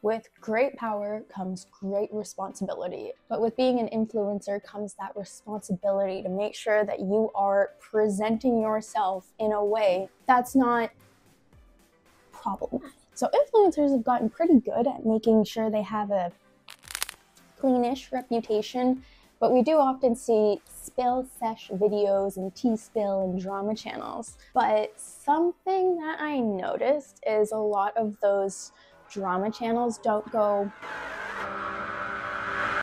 With great power comes great responsibility, but with being an influencer comes that responsibility to make sure that you are presenting yourself in a way that's not problematic. So influencers have gotten pretty good at making sure they have a cleanish reputation, but we do often see spill sesh videos and tea spill and drama channels. But something that I noticed is a lot of those drama channels don't go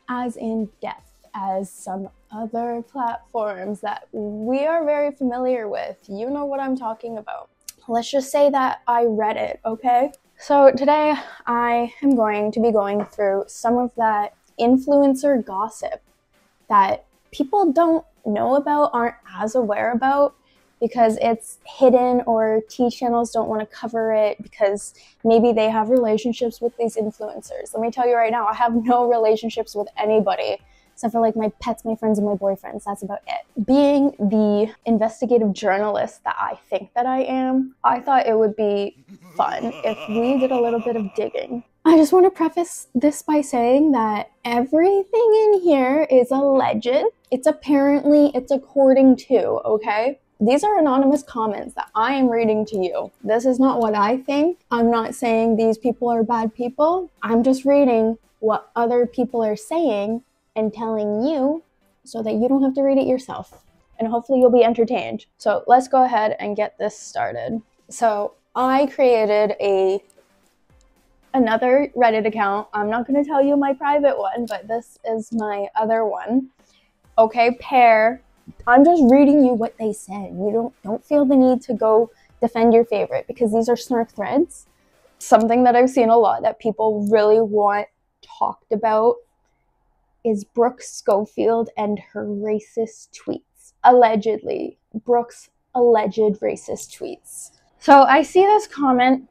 as in depth as some other platforms that we are very familiar with. You know what I'm talking about. Let's just say that I read it, okay? So today I am going to be going through some of that influencer gossip that people don't know about, aren't as aware about, because it's hidden or tea channels don't want to cover it because maybe they have relationships with these influencers. Let me tell you right now, I have no relationships with anybody except for like my pets, my friends, and my boyfriends. That's about it. Being the investigative journalist that I think that I am, I thought it would be fun if we did a little bit of digging. I just want to preface this by saying that everything in here is alleged. It's according to, okay? These are anonymous comments that I am reading to you. This is not what I think. I'm not saying these people are bad people. I'm just reading what other people are saying and telling you so that you don't have to read it yourself. And hopefully you'll be entertained. So let's go ahead and get this started. So I created another Reddit account. I'm not going to tell you my private one, but this is my other one. Okay, pair. I'm just reading you what they said. You don't feel the need to go defend your favorite because these are snark threads. Something that I've seen a lot that people really want talked about is Brooke Schofield and her racist tweets. Allegedly. Brooke's alleged racist tweets. So I see this comment.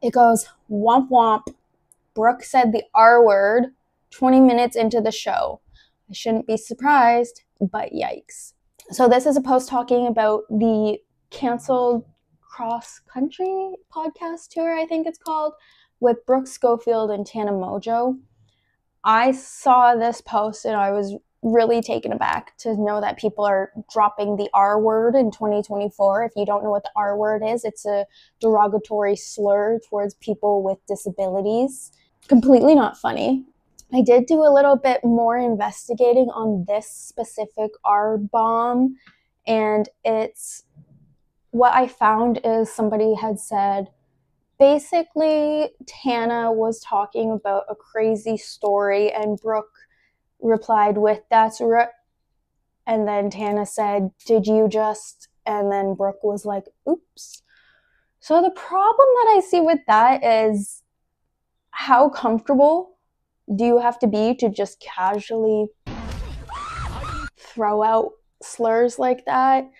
It goes, womp womp. Brooke said the R word 20 minutes into the show. I shouldn't be surprised, but yikes. So this is a post talking about the canceled cross-country podcast tour, I think it's called, with Brooke Schofield and Tana Mojo. I saw this post and I was really taken aback to know that people are dropping the R word in 2024. If you don't know what the R word is, it's a derogatory slur towards people with disabilities. Completely not funny. I did do a little bit more investigating on this specific R-bomb, and what I found is somebody had said, basically, Tana was talking about a crazy story, and Brooke replied with, that's right. And then Tana said, did you just? And then Brooke was like, oops. So the problem that I see with that is how comfortable do you have to be to just casually throw out slurs like that,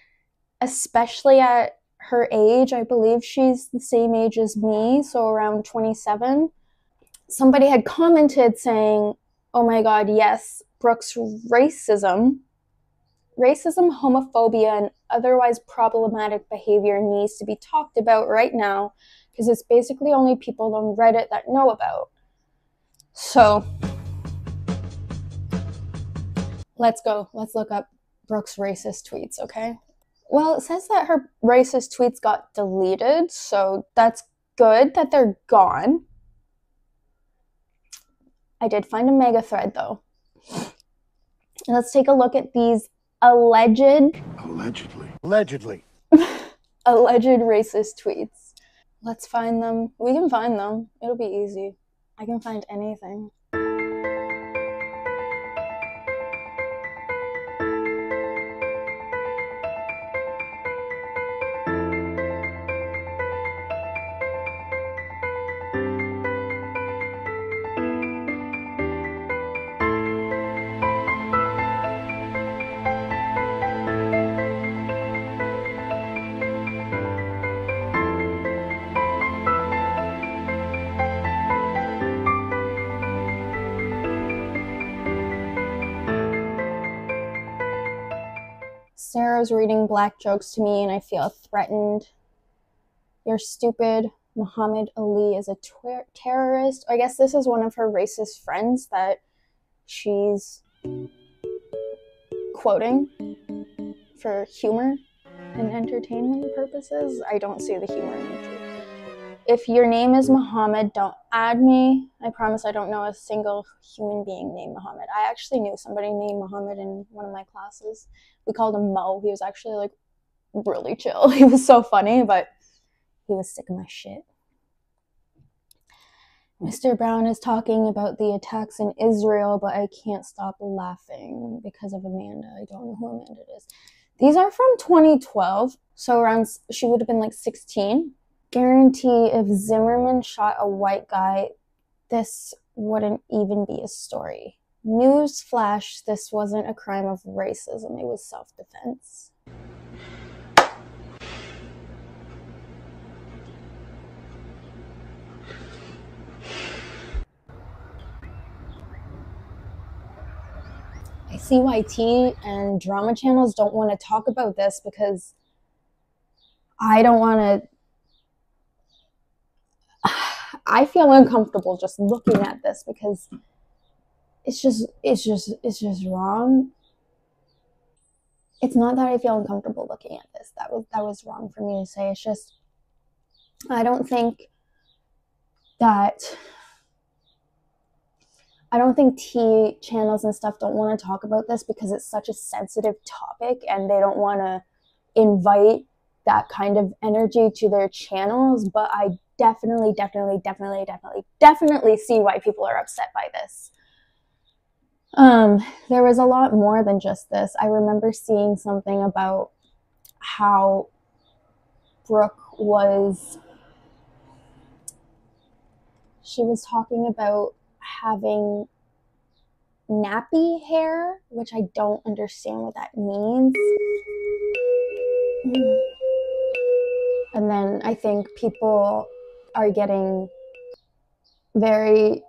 especially at her age? I believe she's the same age as me, so around 27. Somebody had commented saying, oh my god, yes, Brooke's racism, homophobia, and otherwise problematic behavior needs to be talked about right now because it's basically only people on Reddit that know about. So let's go. Let's look up Brooke's racist tweets, okay? Well, it says that her racist tweets got deleted, so that's good that they're gone. I did find a mega thread, though. Let's take a look at these alleged racist tweets. Let's find them. We can find them. It'll be easy. I can find anything. Sarah's reading black jokes to me and I feel threatened. You're stupid. Muhammad Ali is a terrorist. I guess this is one of her racist friends that she's quoting for humor and entertainment purposes. I don't see the humor in it. If your name is Muhammad, don't add me. I promise I don't know a single human being named Muhammad. I actually knew somebody named Muhammad in one of my classes. We called him Mo. He was actually like really chill. He was so funny, but he was sick of my shit. Mr. Brown is talking about the attacks in Israel, but I can't stop laughing because of Amanda. I don't know who Amanda is. These are from 2012, so around, she would have been like 16. Guarantee if Zimmerman shot a white guy, this wouldn't even be a story. Newsflash, this wasn't a crime of racism, it was self-defense. I see CYT and drama channels don't want to talk about this because I don't want to. I feel uncomfortable just looking at this because it's just wrong. It's not that I feel uncomfortable looking at this. That was wrong for me to say. It's just I don't think T channels and stuff don't want to talk about this because it's such a sensitive topic and they don't want to invite that kind of energy to their channels. But I definitely see why people are upset by this. There was a lot more than just this. I remember seeing something about how Brooke was talking about having nappy hair, which I don't understand what that means. And then I think people are getting very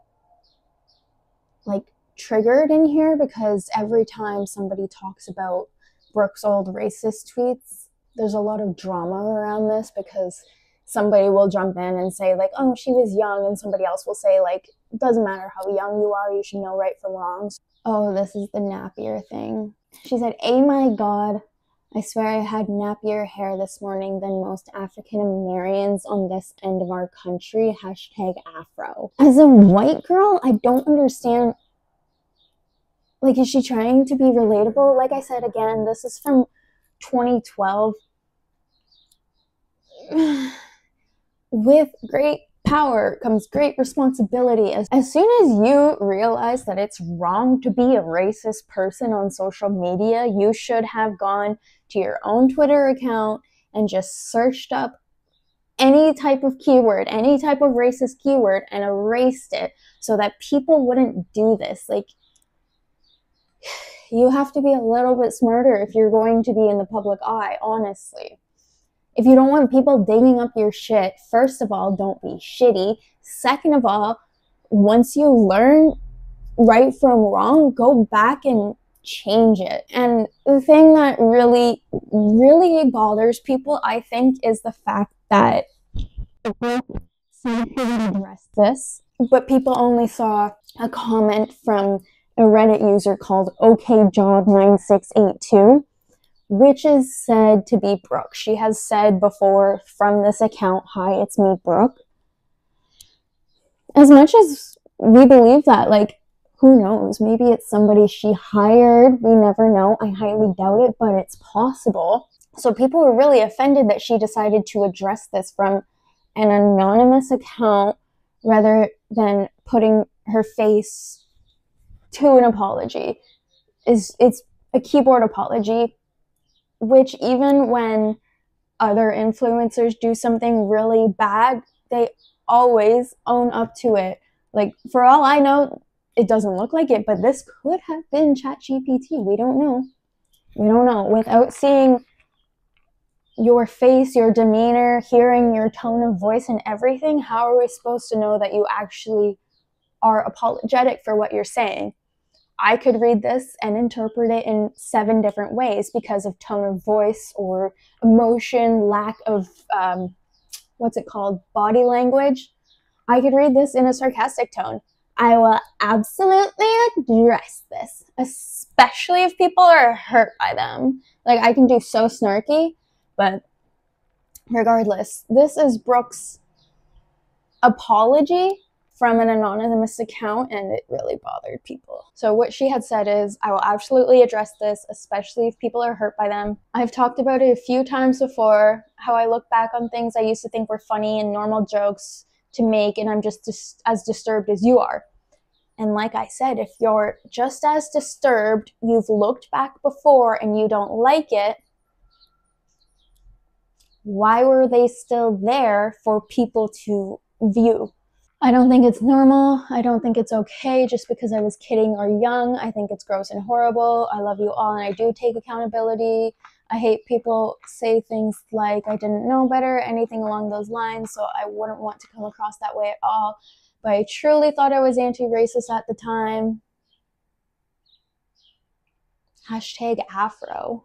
triggered in here because every time somebody talks about Brooke's old racist tweets, there's a lot of drama around this because somebody will jump in and say oh, she was young, and somebody else will say it doesn't matter how young you are, you should know right from wrong. Oh, this is the nappier thing. She said, "Oh my God, I swear I had nappier hair this morning than most African Americans on this end of our country. #Afro." As a white girl, I don't understand. Is she trying to be relatable? Like I said, again, this is from 2012. With great power comes great responsibility. As soon as you realize that it's wrong to be a racist person on social media, you should have gone to your own Twitter account and just searched up any type of keyword, any type of racist keyword, and erased it so that people wouldn't do this. You have to be a little bit smarter if you're going to be in the public eye, honestly. If you don't want people digging up your shit, first of all, don't be shitty. Second of all, once you learn right from wrong, go back and change it. And the thing that really, really bothers people, I think, is the fact that some people addressed this, but people only saw a comment from a Reddit user called OKJob9682, which is said to be Brooke. She has said before from this account, "Hi, it's me, Brooke." As much as we believe that, who knows? Maybe it's somebody she hired. We never know. I highly doubt it, but it's possible. So people were really offended that she decided to address this from an anonymous account rather than putting her face to an apology. It's a keyboard apology, which even when other influencers do something really bad, they always own up to it. For all I know, it doesn't look like it, but this could have been ChatGPT. We don't know. Without seeing your face, your demeanor, hearing your tone of voice and everything, how are we supposed to know that you actually are apologetic for what you're saying? I could read this and interpret it in 7 different ways because of tone of voice or emotion, lack of what's it called, body language, I could read this in a sarcastic tone. I will absolutely address this, especially if people are hurt by them. Like, I can do so snarky, but regardless, this is Brooke's apology from an anonymous account, and it really bothered people. So what she had said is, I will absolutely address this, especially if people are hurt by them. I've talked about it a few times before, how I look back on things I used to think were funny and normal jokes to make, and I'm just as disturbed as you are. And like I said, if you're just as disturbed, you've looked back before and you don't like it, why were they still there for people to view? I don't think it's normal. I don't think it's okay just because I was kidding or young. I think it's gross and horrible. I love you all and I do take accountability. I hate people say things like I didn't know better, anything along those lines, so I wouldn't want to come across that way at all. But I truly thought I was anti-racist at the time. Hashtag Afro.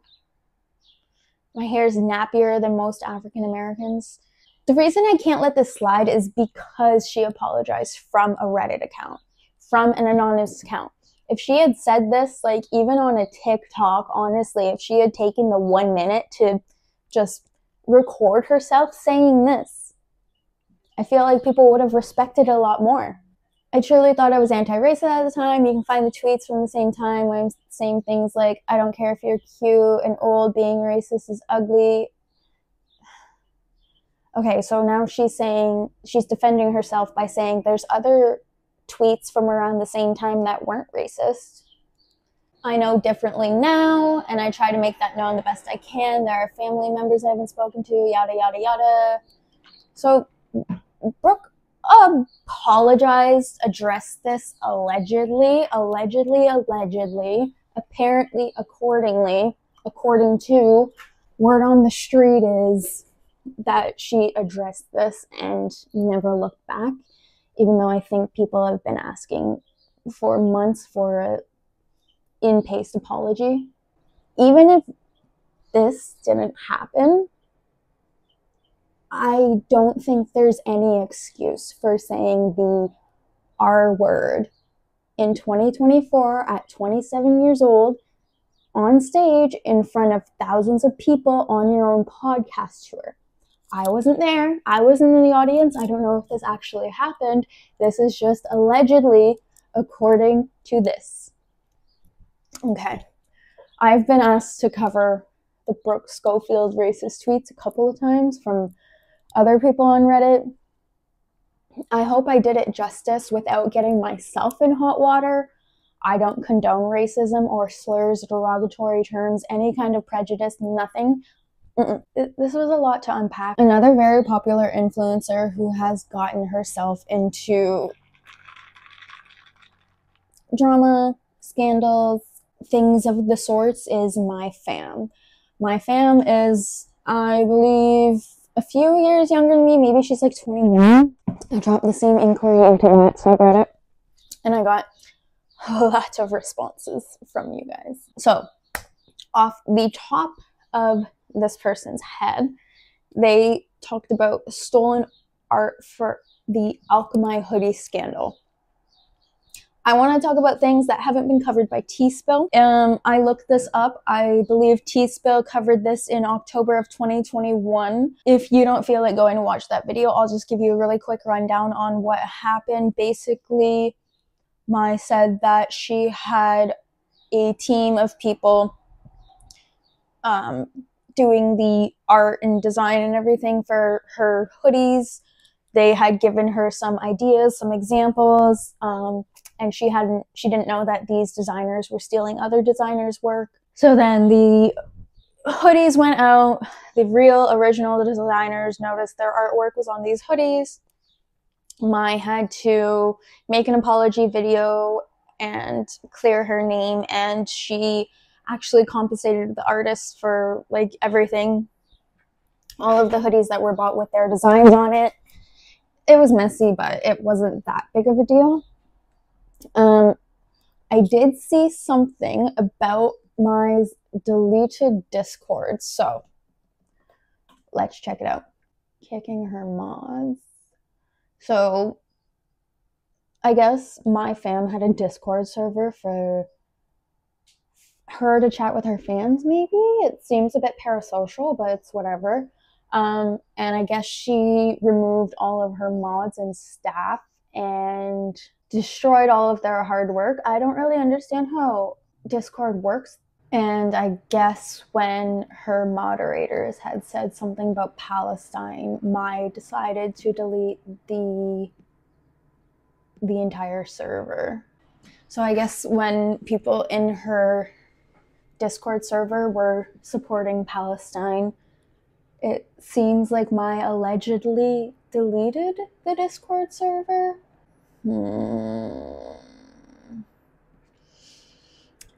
My hair is nappier than most African Americans. The reason I can't let this slide is because she apologized from a Reddit account, from an anonymous account. If she had said this, like even on a TikTok, honestly, if she had taken the 1 minute to just record herself saying this, I feel like people would have respected it a lot more. I truly thought I was anti-racist at the time. You can find the tweets from the same time where I'm saying things like, I don't care if you're cute and old, being racist is ugly. Okay, so now she's defending herself by saying there's other tweets from around the same time that weren't racist. I know differently now, and I try to make that known the best I can. There are family members I haven't spoken to, yada, yada, yada. So Brooke apologized, addressed this allegedly, apparently, according to word on the street is that she addressed this and never looked back, even though I think people have been asking for months for an in-paced apology. Even if this didn't happen, I don't think there's any excuse for saying the R word in 2024 at 27 years old on stage in front of thousands of people on your own podcast tour. I wasn't there. I wasn't in the audience. I don't know if this actually happened. This is just allegedly according to this. Okay. I've been asked to cover the Brooke Schofield racist tweets a couple of times from other people on Reddit. I hope I did it justice without getting myself in hot water. I don't condone racism or slurs, derogatory terms, any kind of prejudice, nothing. This was a lot to unpack. Another very popular influencer who has gotten herself into drama, scandals, things of the sorts is my fam. My fam is, I believe, a few years younger than me. Maybe she's like 21. I dropped the same inquiry into that subreddit, and I got a lot of responses from you guys. So, off the top of this person's head, they talked about stolen art for the Alchemy hoodie scandal. I want to talk about things that haven't been covered by T-Spill. I looked this up. I believe T-Spill covered this in October of 2021. If you don't feel like going to watch that video, I'll just give you a really quick rundown on what happened. Basically, Mai said that she had a team of people doing the art and design and everything for her hoodies. They had given her some ideas, some examples, and she didn't know that these designers were stealing other designers' work. So then the hoodies went out. The real original designers noticed their artwork was on these hoodies. Mai had to make an apology video and clear her name, and she actually compensated the artists for like everything, all of the hoodies that were bought with their designs on it. It was messy, but it wasn't that big of a deal. I did see something about my deleted Discord, so let's check it out. kicking her mods. So I guess my fam had a Discord server for her to chat with her fans, maybe. It seems a bit parasocial, but it's whatever. And I guess she removed all of her mods and staff and destroyed all of their hard work. I don't really understand how Discord works. And I guess when her moderators had said something about Palestine, Mai decided to delete the entire server. So I guess when people in her Discord server were supporting Palestine, it seems like Mai allegedly deleted the Discord server.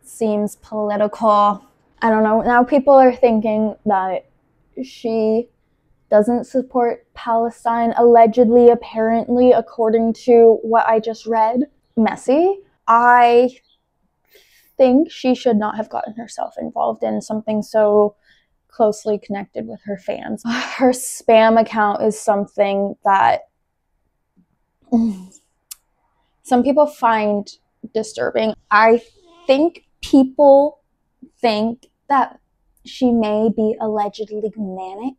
Seems political. I don't know. Now people are thinking that she doesn't support Palestine, allegedly, apparently, according to what I just read. Messy. I think she should not have gotten herself involved in something so closely connected with her fans. Her spam account is something that some people find disturbing. I think people think that she may be allegedly manic.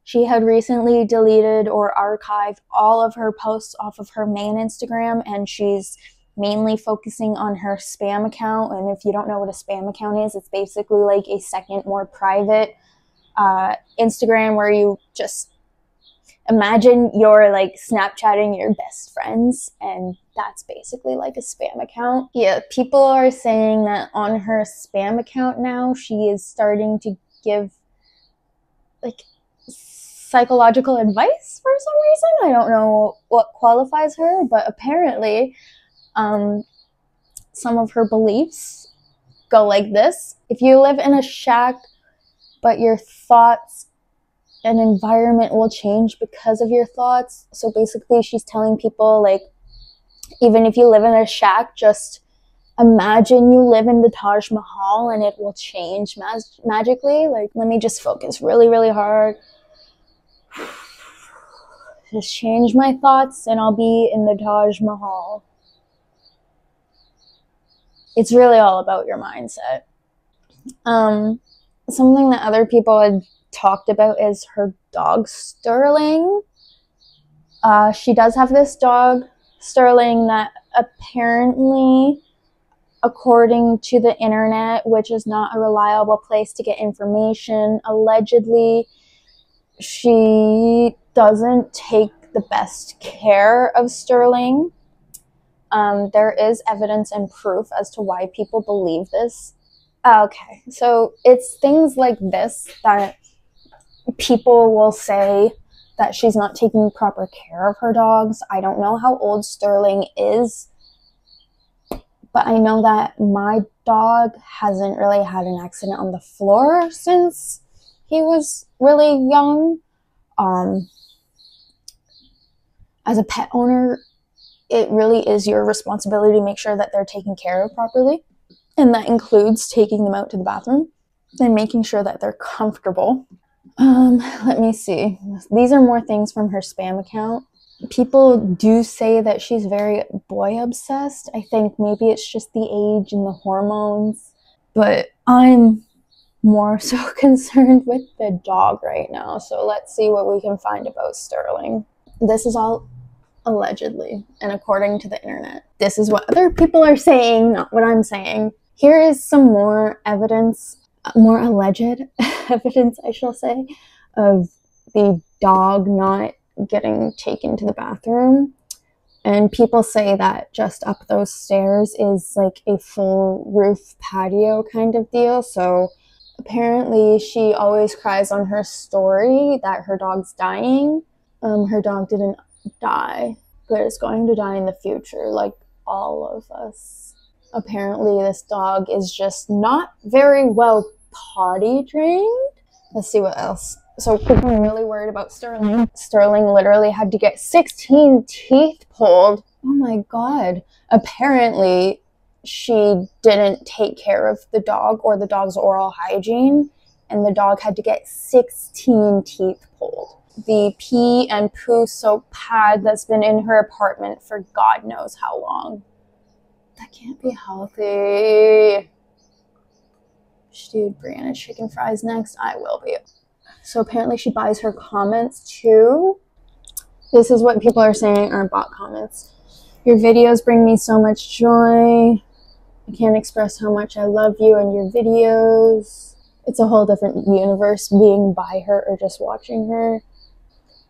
She had recently deleted or archived all of her posts off of her main Instagram, and she's mainly focusing on her spam account. And if you don't know what a spam account is, it's basically like a second, more private Instagram where you just imagine you're like Snapchatting your best friends, and that's basically like a spam account. Yeah, people are saying that on her spam account now, she is starting to give like psychological advice for some reason. I don't know what qualifies her, but apparently some of her beliefs go like this. If you live in a shack, but your thoughts and environment will change because of your thoughts. So basically she's telling people, like, even if you live in a shack, just imagine you live in the Taj Mahal and it will change magically. Like, let me just focus really, really hard. Just change my thoughts and I'll be in the Taj Mahal. It's really all about your mindset. Something that other people had talked about is her dog, Sterling. She does have this dog, Sterling, that apparently, according to the internet, which is not a reliable place to get information, allegedly, she doesn't take the best care of Sterling. There is evidence and proof as to why people believe this. Okay, so it's things like this that people will say that she's not taking proper care of her dogs. I don't know how old Sterling is, but I know that my dog hasn't really had an accident on the floor since he was really young. As a pet owner, it really is your responsibility to make sure that they're taken care of properly. And that includes taking them out to the bathroom and making sure that they're comfortable. Let me see. These are more things from her spam account. People do say that she's very boy obsessed. I think maybe it's just the age and the hormones. But I'm more so concerned with the dog right now. So let's see what we can find about Sterling. This is all allegedly and according to the internet. This is what other people are saying, not what I'm saying. Here is some more evidence, more alleged evidence, I shall say, of the dog not getting taken to the bathroom. And people say that just up those stairs is like a full roof patio kind of deal. So apparently she always cries on her story that her dog's dying. Her dog didn't die, but is going to die in the future, like all of us. Apparently this dog is just not very well potty trained. Let's see what else. So people are really worried about Sterling. Sterling literally had to get 16 teeth pulled. Oh my god. Apparently she didn't take care of the dog or the dog's oral hygiene, and the dog had to get 16 teeth pulled. the pee and poo soap pad that's been in her apartment for God knows how long. That can't be healthy. Dude, Brianna chicken fries next. I will be. So apparently she buys her comments too. This is what people are saying are bot comments. Your videos bring me so much joy. I can't express how much I love you and your videos. It's a whole different universe being by her or just watching her.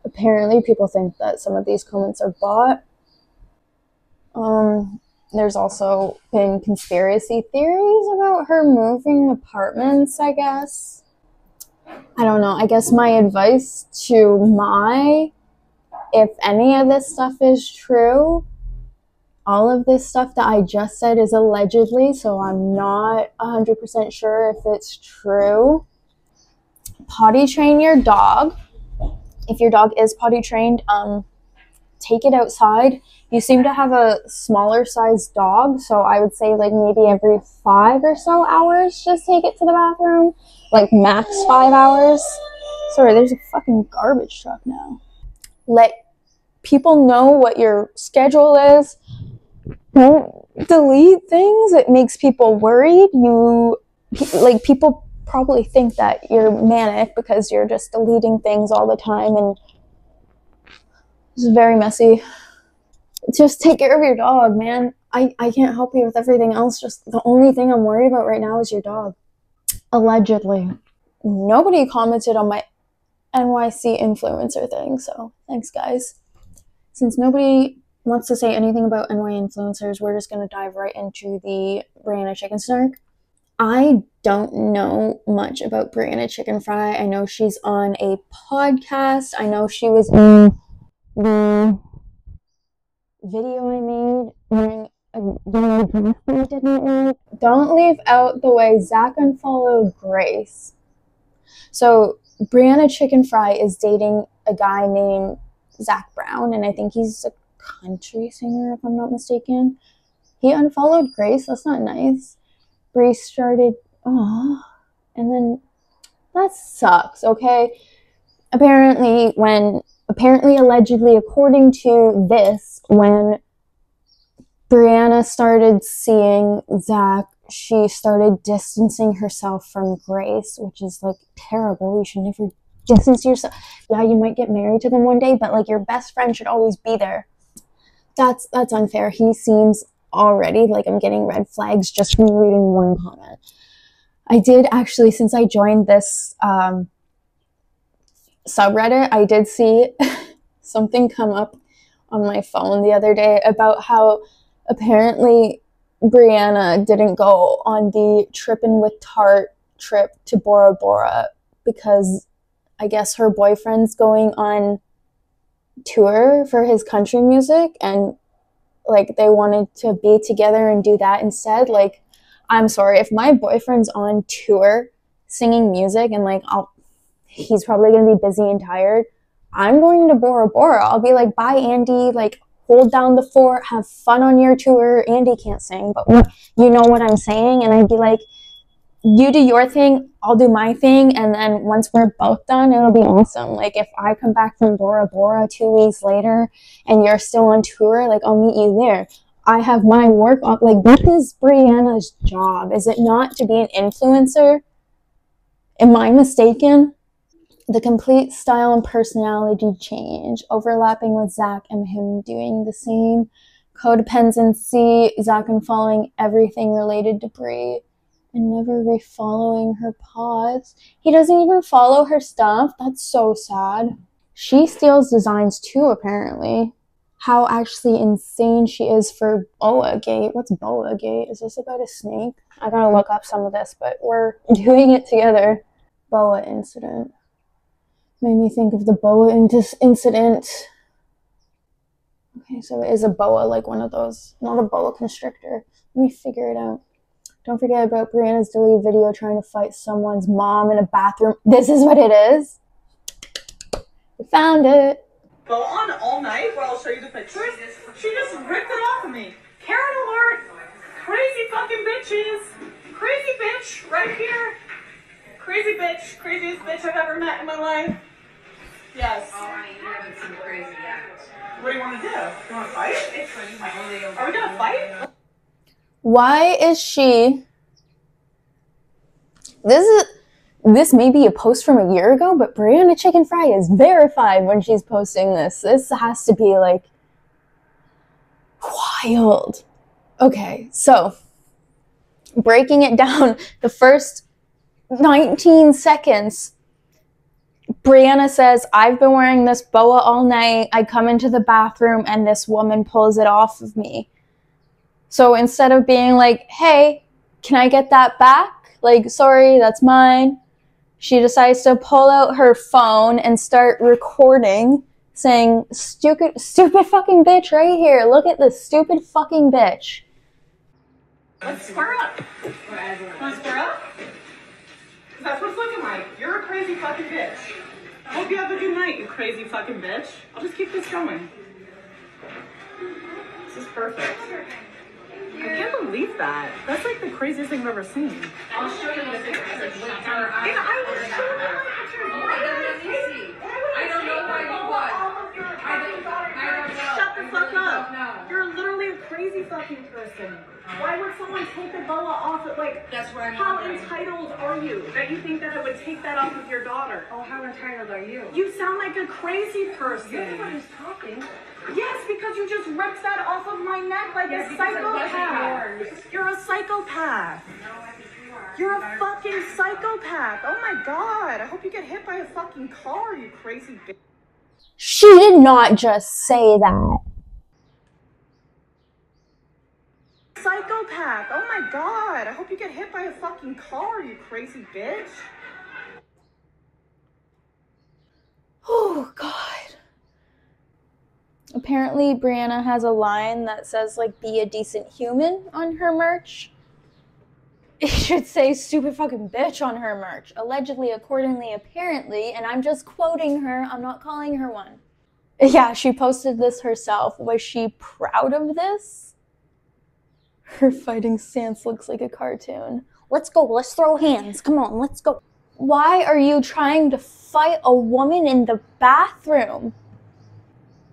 Apparently people think that some of these comments are bot. There's also been conspiracy theories about her moving apartments, I guess. I don't know. I guess my advice to if any of this stuff is true, all of this stuff that I just said is allegedly, so I'm not 100% sure if it's true. Potty train your dog. If your dog is potty trained, take it outside. You seem to have a smaller sized dog, so I would say like maybe every 5 or so hours, just take it to the bathroom. Like max 5 hours. Sorry, there's a fucking garbage truck now. Let people know what your schedule is. Don't delete things. It makes people worried. People probably think that you're manic because you're just deleting things all the time, and it's very messy. Just take care of your dog, man. I can't help you with everything else. Just the only thing I'm worried about right now is your dog. Allegedly. Nobody commented on my NYC influencer thing, so thanks, guys. Since nobody wants to say anything about NY influencers, we're just going to dive right into the Brianna Chicken Snark. I don't know much about Brianna Chicken Fry. I know she's on a podcast. I know she was in the video I made wearing a dress that I didn't like. Don't leave out the way Zach unfollowed Grace. So Brianna Chicken Fry is dating a guy named Zach Brown, and I think he's a country singer, if I'm not mistaken. He unfollowed Grace. That's not nice. Bree started, and then that sucks, okay? Apparently, allegedly, according to this, when Brianna started seeing Zach, she started distancing herself from Grace, which is like terrible. You should never distance yourself. Yeah, you might get married to them one day, but like your best friend should always be there. That's unfair. He seems already like I'm getting red flags just from reading one comment. I did actually, since I joined this subreddit, I did see something come up on my phone the other day about how apparently Brianna didn't go on the Trippin' with Tart trip to Bora Bora because I guess her boyfriend's going on tour for his country music, and like they wanted to be together and do that instead. Like, I'm sorry, if my boyfriend's on tour singing music and like he's probably gonna be busy and tired, I'm going to Bora Bora. I'll be like, bye Andy, like hold down the fort, have fun on your tour. Andy can't sing, but you know what I'm saying. And I'd be like, you do your thing, I'll do my thing, and then once we're both done, it'll be awesome. Like if I come back from Bora Bora 2 weeks later and you're still on tour, like I'll meet you there. I have my work on, like this is Brianna's job, is it not, to be an influencer? Am I mistaken? The complete style and personality change, overlapping with Zach and him doing the same. Codependency, Zach unfollowing everything related to Brie and never refollowing her pods. He doesn't even follow her stuff. That's so sad. She steals designs too, apparently. How actually insane she is for Boa Gate. What's Boa Gate? Is this about a snake? I gotta look up some of this, but we're doing it together. Boa incident. Made me think of the boa incident. Okay, so it is a boa, like one of those, not a boa constrictor. Let me figure it out. Don't forget about Brianna's deleted video trying to fight someone's mom in a bathroom. This is what it is. We found it. Go on all night where I'll show you the pictures. She just ripped it off of me. Karen alert! Crazy fucking bitches! Crazy bitch right here! Crazy bitch! Craziest bitch I've ever met in my life. Yes. Oh, honey, you're having some crazy acts. What do you want to do? You want to fight? Are we gonna fight? Why is she... This may be a post from a year ago, but Brianna Chicken Fry is verified when she's posting this. This has to be, like, wild. Okay, so, breaking it down, the first 19 seconds, Brianna says, I've been wearing this boa all night. I come into the bathroom and this woman pulls it off of me. So instead of being like, hey, can I get that back? Like, sorry, that's mine. She decides to pull out her phone and start recording, saying, stupid fucking bitch right here. Look at this stupid fucking bitch. Let's square up. Want to square up? That's what it's looking like. You're a crazy fucking bitch. I hope you have a good night, you crazy fucking bitch. I'll just keep this going. This is perfect. I can't believe that. That's like the craziest thing I've ever seen. I'll show you the pictures. Yeah, I was showing you my pictures. I don't know why you would. I don't know. Shut the fuck up. You're literally a crazy fucking person. Why would someone take the boa off it? Like, That's what I'm how wondering. entitled are you that you think that I would take that off of your daughter? Oh, how entitled are you? You sound like a crazy person. You're the one who's talking. Yes, because you just ripped that off of my neck like a psychopath. You're a psychopath. You're a fucking psychopath. Oh my god. I hope you get hit by a fucking car, you crazy bitch. She did not just say that. Psychopath. Oh my god. I hope you get hit by a fucking car, you crazy bitch. Oh, God. Apparently, Brianna has a line that says, like, be a decent human on her merch. It should say stupid fucking bitch on her merch. Allegedly, accordingly, apparently, and I'm just quoting her. I'm not calling her one. Yeah, she posted this herself. Was she proud of this? Her fighting stance looks like a cartoon. Let's go. Let's throw hands. Come on, let's go. Why are you trying to fight a woman in the bathroom?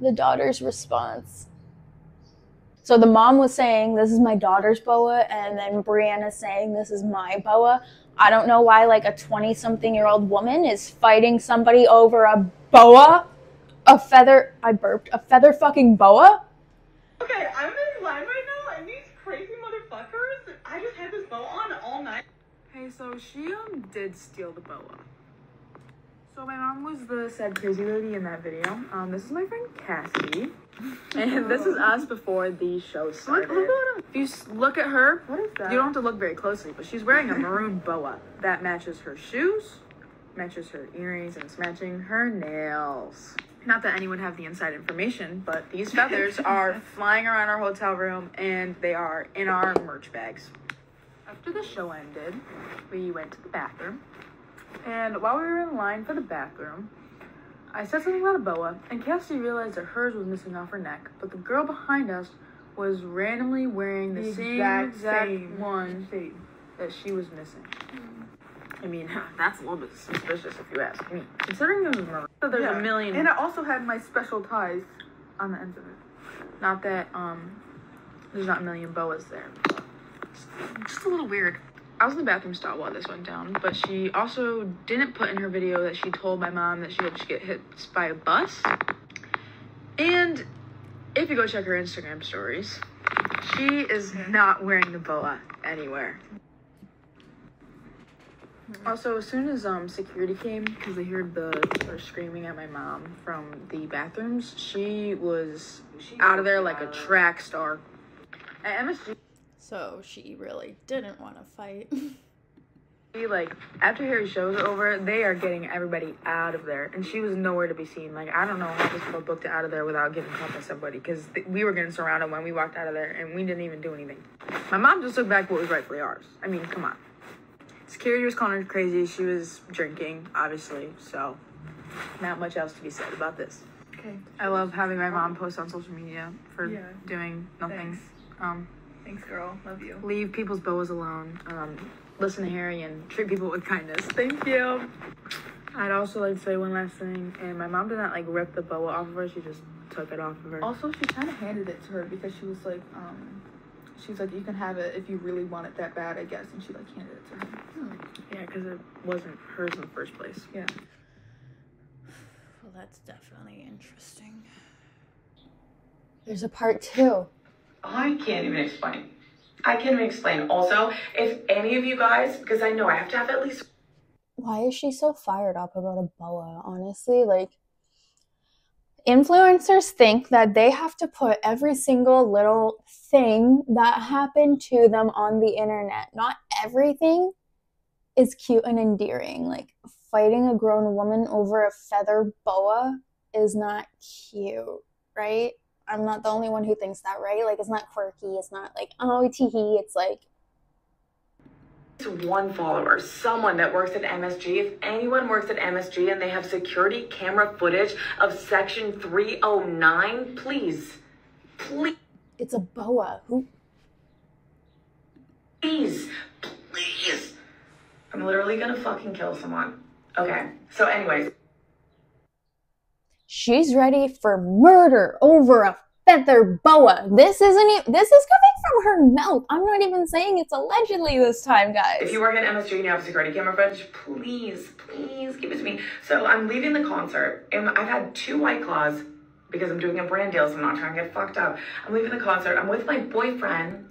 The daughter's response. So the mom was saying, this is my daughter's boa, and then Brianna saying, this is my boa. I don't know why, like, a 20-something-year-old woman is fighting somebody over a boa? A feather fucking boa? Okay, I'm in line right now, and these crazy motherfuckers, I just had this boa on all night. Hey, so she did steal the boa. So my mom was the said crazy lady in that video. This is my friend Cassie, and this is us before the show started. If you look at her, What is that? you don't have to look very closely, but she's wearing a maroon boa that matches her shoes, matches her earrings, and it's matching her nails. Not that anyone have the inside information, but these feathers are flying around our hotel room, and they are in our merch bags. After the show ended, we went to the bathroom. And while we were in line for the bathroom, I said something about a boa, and Cassie realized that hers was missing off her neck, but the girl behind us was randomly wearing the same exact one that she was missing. I mean, that's a little bit suspicious if you ask me. Considering there's a million. And I also had my special ties on the ends of it. Not that, there's not a million boas there. Just a little weird. I was in the bathroom stall while this went down, but she also didn't put in her video that she told my mom that she hoped to get hit by a bus. And if you go check her Instagram stories, she is not wearing the boa anywhere. Also, as soon as security came, because they heard her screaming at my mom from the bathrooms, she was out of there like a track star. At MSG. So she really didn't want to fight. Like, after Harry's shows are over, they are getting everybody out of there, and she was nowhere to be seen. Like, I don't know how this girl booked it out of there without getting caught by somebody, because we were getting surrounded when we walked out of there, and we didn't even do anything. My mom just took back what was rightfully ours. I mean, come on. Security was calling her crazy. She was drinking, obviously, so not much else to be said about this. Okay. I love having my mom post on social media for doing nothing. Thanks, girl. Love you. Leave people's boas alone. Listen to Harry and treat people with kindness. Thank you. I'd also like to say one last thing, and my mom did not like rip the boa off of her, she just took it off of her. Also, she kind of handed it to her because she was like, you can have it if you really want it that bad, I guess, and she like handed it to her. Yeah, because it wasn't hers in the first place. Yeah. Well, that's definitely interesting. There's a part 2. I can't even explain. I can't even explain. Also, if any of you guys, because I know I have to have at least... Why is she so fired up about a boa, honestly? Like, influencers think that they have to put every single little thing that happened to them on the internet. Not everything is cute and endearing. Like, fighting a grown woman over a feather boa is not cute, right? I'm not the only one who thinks that, right? Like, it's not quirky. It's not like, oh, tee-hee. It's like... one follower, someone that works at MSG. If anyone works at MSG and they have security camera footage of section 309, please. It's a boa. Who? Please. I'm literally gonna fucking kill someone. Okay, so anyways. She's ready for murder over a feather boa. This is coming from her mouth. I'm not even saying it's allegedly this time, guys. If you work at MSG and you have security camera footage, please give it to me. So I'm leaving the concert, and I've had 2 White Claws because I'm doing a brand deal, so I'm not trying to get fucked up. I'm leaving the concert. I'm with my boyfriend.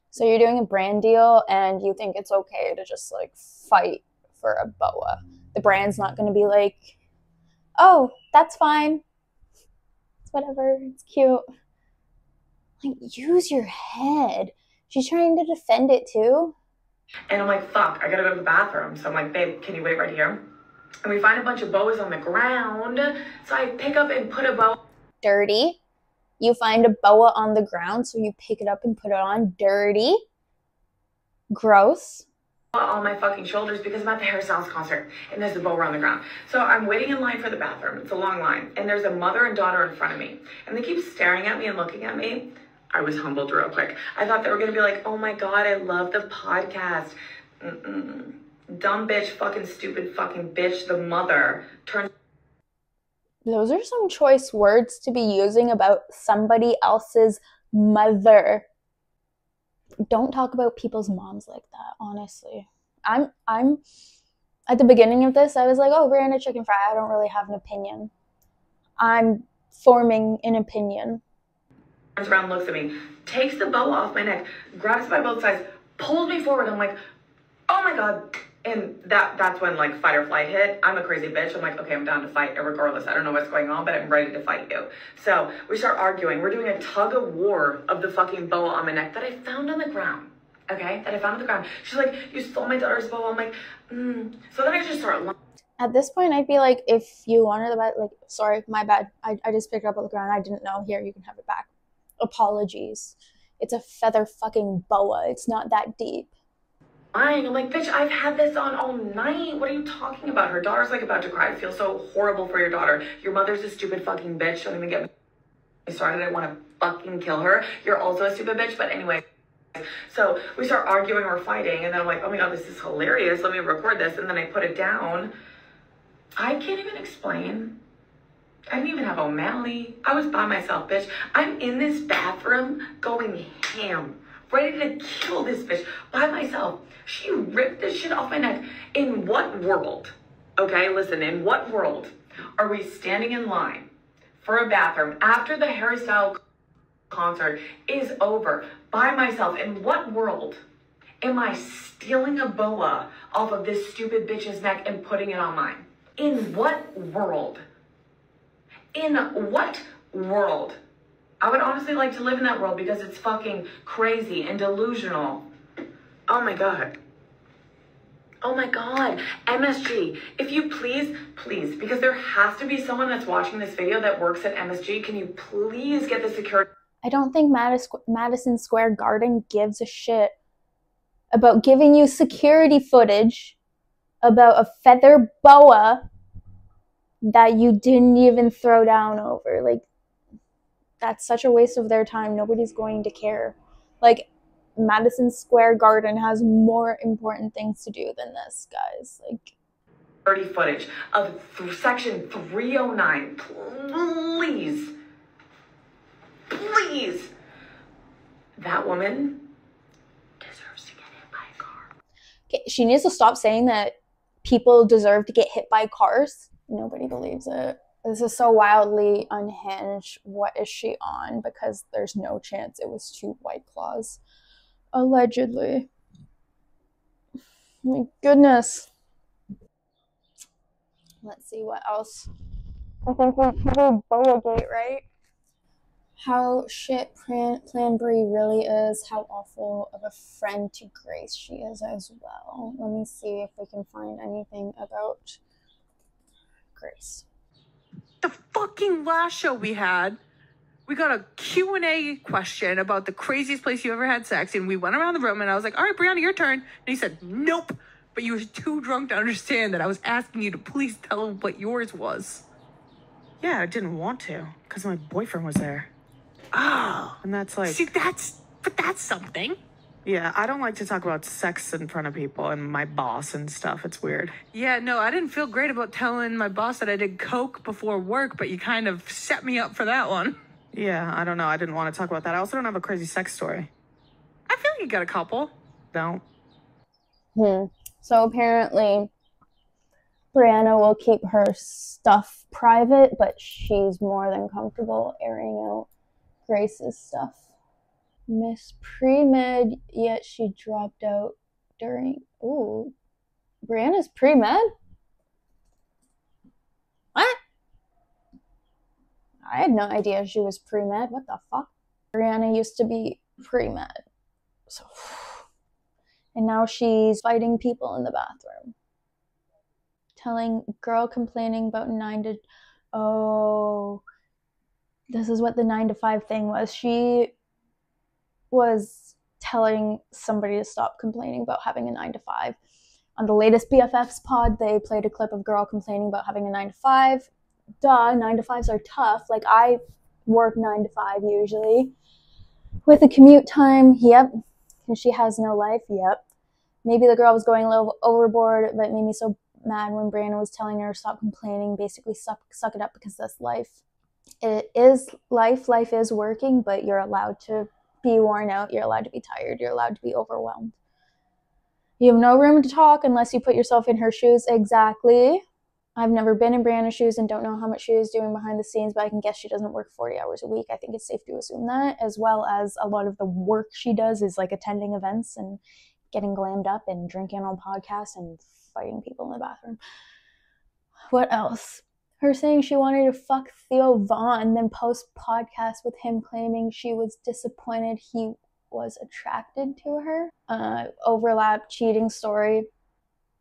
So you're doing a brand deal, and you think it's okay to just, like, fight for a boa. The brand's not going to be like, oh, that's fine. It's whatever. It's cute. Like, use your head. She's trying to defend it too. And I'm like, fuck, I gotta go to the bathroom. So I'm like, babe, can you wait right here? And we find a bunch of boas on the ground. So I pick up and put a boa. Dirty. You find a boa on the ground, so you pick it up and put it on. Dirty. Gross. On my fucking shoulders because I'm at the hairstylist concert and there's a boa on the ground. So I'm waiting in line for the bathroom. It's a long line. And there's a mother and daughter in front of me. And they keep staring at me and looking at me. I was humbled real quick. I thought they were going to be like, oh my God, I love the podcast. Dumb bitch, fucking stupid fucking bitch. The mother turns. Those are some choice words to be using about somebody else's mother. Don't talk about people's moms like that, honestly. I'm at the beginning of this, I was like, oh, Brianna chicken fry. I don't really have an opinion. I'm forming an opinion. Turns around, looks at me, takes the boa off my neck, grabs by both sides, pulls me forward. I'm like, oh my God. And that's when like fight or flight hit. I'm a crazy bitch. I'm like, okay, I'm down to fight regardless. I don't know what's going on, but I'm ready to fight you. So we start arguing. We're doing a tug of war of the fucking boa on my neck that I found on the ground. Okay, that I found on the ground. She's like, you stole my daughter's boa. I'm like, So then I just start lying. At this point, I'd be like, if you wanted the like, sorry, my bad. I just picked it up on the ground. I didn't know. Here, you can have it back. Apologies. It's a feather fucking boa. It's not that deep. I'm like, bitch, I've had this on all night. What are you talking about? Her daughter's like about to cry. I feel so horrible for your daughter. Your mother's a stupid fucking bitch. Don't even get me started. I want to fucking kill her. You're also a stupid bitch. But anyway, so we start arguing or fighting. And then I'm like, oh my God, this is hilarious. Let me record this. And then I put it down. I can't even explain. I didn't even have O'Malley. I was by myself, bitch. I'm in this bathroom going ham. Ready to kill this bitch by myself. She ripped this shit off my neck. In what world, okay, listen, in what world are we standing in line for a bathroom after the Harry Styles concert is over by myself? In what world am I stealing a boa off of this stupid bitch's neck and putting it on mine? In what world? In what world? I would honestly like to live in that world because it's fucking crazy and delusional. Oh my God. Oh my God. MSG, if you please, because there has to be someone that's watching this video that works at MSG. Can you please get the security? I don't think Madison Square Garden gives a shit about giving you security footage about a feather boa that you didn't even throw down over. Like, that's such a waste of their time. Nobody's going to care. Like, Madison Square Garden has more important things to do than this, guys. Like, security footage of section 309. Please. Please. That woman deserves to get hit by a car. Okay, she needs to stop saying that people deserve to get hit by cars. Nobody believes it. This is so wildly unhinged. What is she on? Because there's no chance it was 2 White Claws. Allegedly. My goodness. Let's see what else. I think we covered Boa Gate, right? How shit Plan Bri really is. How awful of a friend to Grace she is as well. Let me see if we can find anything about Grace. The fucking last show we had, we got a Q&A question about the craziest place you ever had sex, and we went around the room, and I was like, all right, Brianna, your turn. And he said, nope, but you were too drunk to understand that I was asking you to please tell him what yours was. Yeah, I didn't want to, because my boyfriend was there. Oh. And that's like... See, that's something. Yeah, I don't like to talk about sex in front of people and my boss and stuff. It's weird. Yeah, no, I didn't feel great about telling my boss that I did coke before work, but you kind of set me up for that one. Yeah, I don't know. I didn't want to talk about that. I also don't have a crazy sex story. I feel like you got a couple. Don't. So apparently, Brianna will keep her stuff private, but she's more than comfortable airing out Grace's stuff. Miss Pre-Med, yet she dropped out during... Ooh. Brianna's Pre-Med? What? I had no idea she was Pre-Med. What the fuck? Brianna used to be Pre-Med. So... And now she's fighting people in the bathroom. Telling girl complaining about 9 to... Oh... This is what the 9 to 5 thing was. She was telling somebody to stop complaining about having a 9 to 5. On the latest BFFs pod, they played a clip of girl complaining about having a 9 to 5. Duh, 9 to 5s are tough. Like, I work 9 to 5 usually. With a commute time, yep. And she has no life, yep. Maybe the girl was going a little overboard, but it made me so mad when Brianna was telling her to stop complaining, basically suck it up because that's life. It is life is working, but you're allowed to be worn out, you're allowed to be tired, you're allowed to be overwhelmed. You have no room to talk unless you put yourself in her shoes. Exactly. I've never been in Brianna's shoes and don't know how much she is doing behind the scenes, but I can guess she doesn't work 40 hours a week. I think it's safe to assume that, as well as a lot of the work she does is like attending events and getting glammed up and drinking on podcasts and fighting people in the bathroom. What else? Her saying she wanted to fuck Theo Vaughn, then post podcast with him claiming she was disappointed he was attracted to her. Overlap cheating story.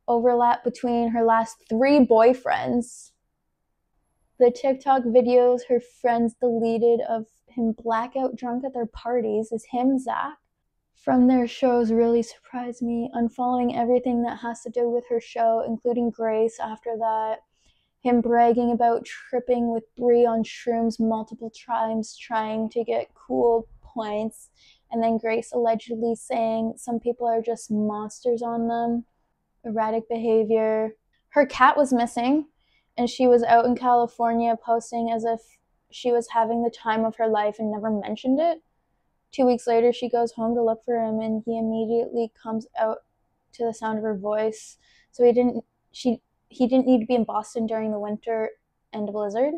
Overlap between her last 3 boyfriends. The TikTok videos her friends deleted of him blackout drunk at their parties is him, Zach. From their shows really surprised me. Unfollowing everything that has to do with her show, including Grace after that. Him bragging about tripping with Bri on shrooms multiple times, trying to get cool points. And then Grace allegedly saying some people are just monsters on them. Erratic behavior. Her cat was missing, and she was out in California posting as if she was having the time of her life and never mentioned it. 2 weeks later, she goes home to look for him, and he immediately comes out to the sound of her voice. So he didn't need to be in Boston during the winter and a blizzard.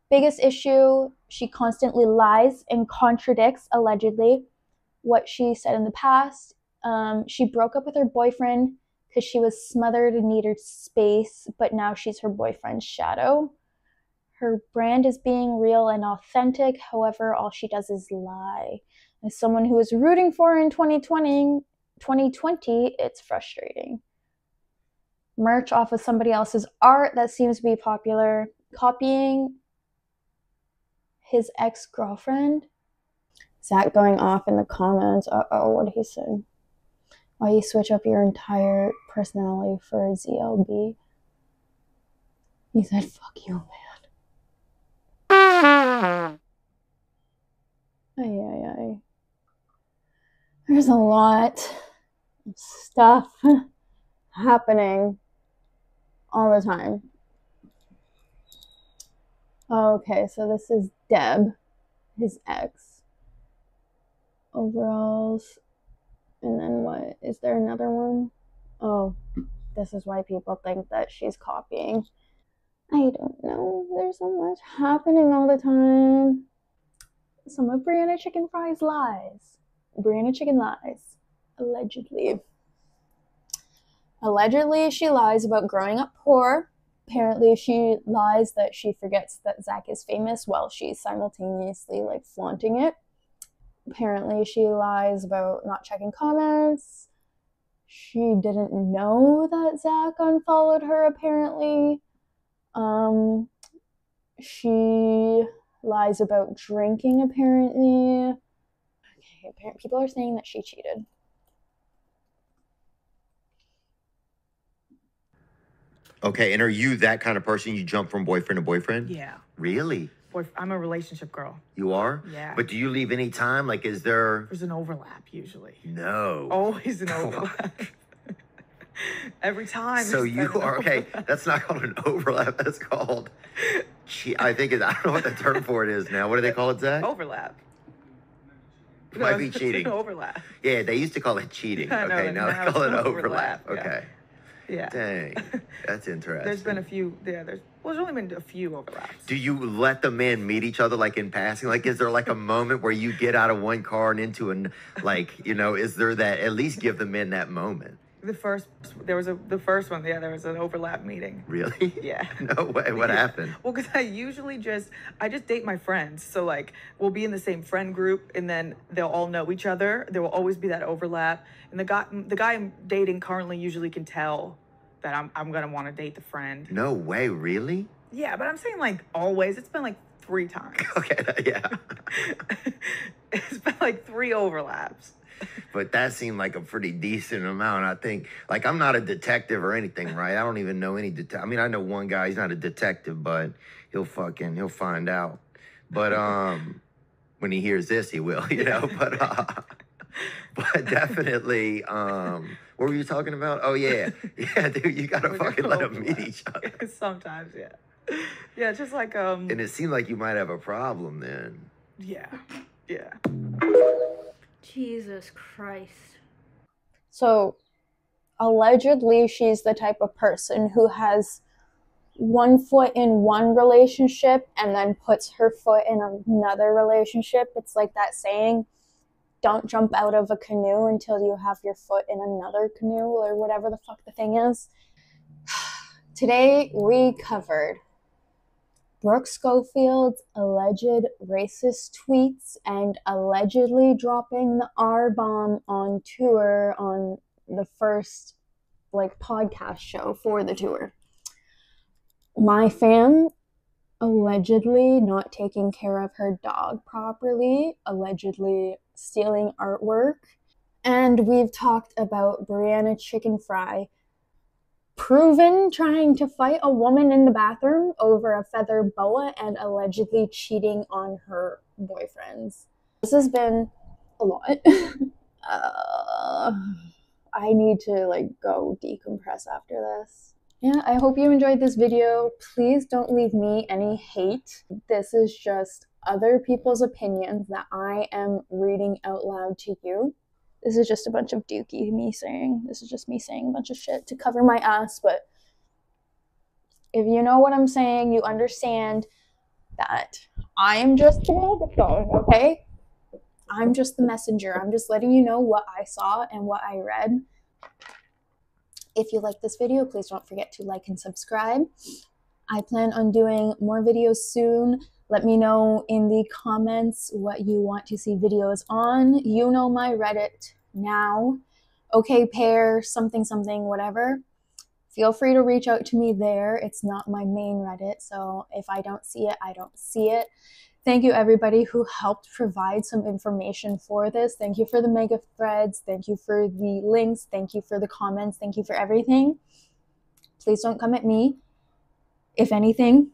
Biggest issue, she constantly lies and contradicts, allegedly, what she said in the past. She broke up with her boyfriend because she was smothered and needed space, but now she's her boyfriend's shadow. Her brand is being real and authentic, however, all she does is lie. As someone who was rooting for her in 2020, it's frustrating. Merch off of somebody else's art that seems to be popular. Copying his ex-girlfriend. Zach going off in the comments. Uh-oh, what did he say? Why you switch up your entire personality for a ZLB? He said, fuck you, man. Ay. There's a lot of stuff happening all the time. Okay, so this is Deb, his ex. Overalls. And then what? Is there another one? Oh, this is why people think that she's copying. I don't know. There's so much happening all the time. Some of Brianna Chicken Fry's lies. Brianna Chicken lies. Allegedly. Allegedly, she lies about growing up poor. Apparently, she lies that she forgets that Zach is famous while she's simultaneously like flaunting it. Apparently, she lies about not checking comments. She didn't know that Zach unfollowed her, apparently. She lies about drinking, apparently. Okay, people are saying that she cheated. Okay, and are you that kind of person? You jump from boyfriend to boyfriend? Yeah. Really? I'm a relationship girl. You are? Yeah. But do you leave any time? Like, is there... There's an overlap, usually. No. Always an overlap. Every time. So you are... Okay, that's not called an overlap. That's called... I think I don't know what the term for it is now. What do they call it, Zach? Overlap. It might be cheating. An overlap. Yeah, they used to call it cheating. I know, Okay, now they call it overlap. Okay. Yeah. Dang. That's interesting. There's been a few, there's only been a few overlaps. Do you let the men meet each other like in passing? Like, is there like a moment where you get out of one car and into an, like, you know, is there that, at least give the men that moment? The first one, yeah, there was an overlap meeting. Really? Yeah. No way. What happened? Well, because I just date my friends. So like, we'll be in the same friend group and then they'll all know each other. There will always be that overlap. And the guy I'm dating currently usually can tell that I'm going to want to date the friend. No way. Really? Yeah, but I'm saying like always. It's been like 3 times. Okay. Yeah. It's been like 3 overlaps. But that seemed like a pretty decent amount, I think. Like, I'm not a detective or anything, right? I don't even know any I mean, I know one guy, he's not a detective, but he'll find out. But when he hears this, he will, you know. But definitely, what were you talking about? Oh, yeah. Yeah, dude, you gotta fucking let them meet each other. Sometimes, yeah. Yeah, just like, And it seemed like you might have a problem then. Yeah, yeah. Jesus Christ. So, allegedly, she's the type of person who has one foot in one relationship and then puts her foot in another relationship. It's like that saying, don't jump out of a canoe until you have your foot in another canoe, or whatever the fuck the thing is. Today, we covered Brooke Schofield's alleged racist tweets and allegedly dropping the R-bomb on tour on the first podcast show for the tour. My fam allegedly not taking care of her dog properly, allegedly stealing artwork, and we've talked about Brianna Chicken Fry proven trying to fight a woman in the bathroom over a feather boa and allegedly cheating on her boyfriends. This has been a lot. I need to go decompress after this. Yeah, I hope you enjoyed this video. Please don't leave me any hate. This is just other people's opinions that I am reading out loud to you. This is just a bunch of dookie me saying. This is just me saying a bunch of shit to cover my ass, but if you know what I'm saying, you understand that I am just the megaphone, okay? I'm just the messenger. I'm just letting you know what I saw and what I read. If you like this video, please don't forget to like and subscribe. I plan on doing more videos soon. Let me know in the comments what you want to see videos on. You know my Reddit now. Okay, pair, something, whatever. Feel free to reach out to me there. It's not my main Reddit, so if I don't see it, I don't see it. Thank you, everybody who helped provide some information for this. Thank you for the mega threads. Thank you for the links. Thank you for the comments. Thank you for everything. Please don't come at me. If anything,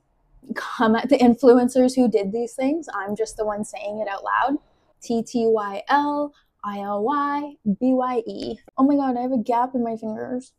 come at the influencers who did these things. I'm just the one saying it out loud. TTYLILYBYE. Oh my god, I have a gap in my fingers.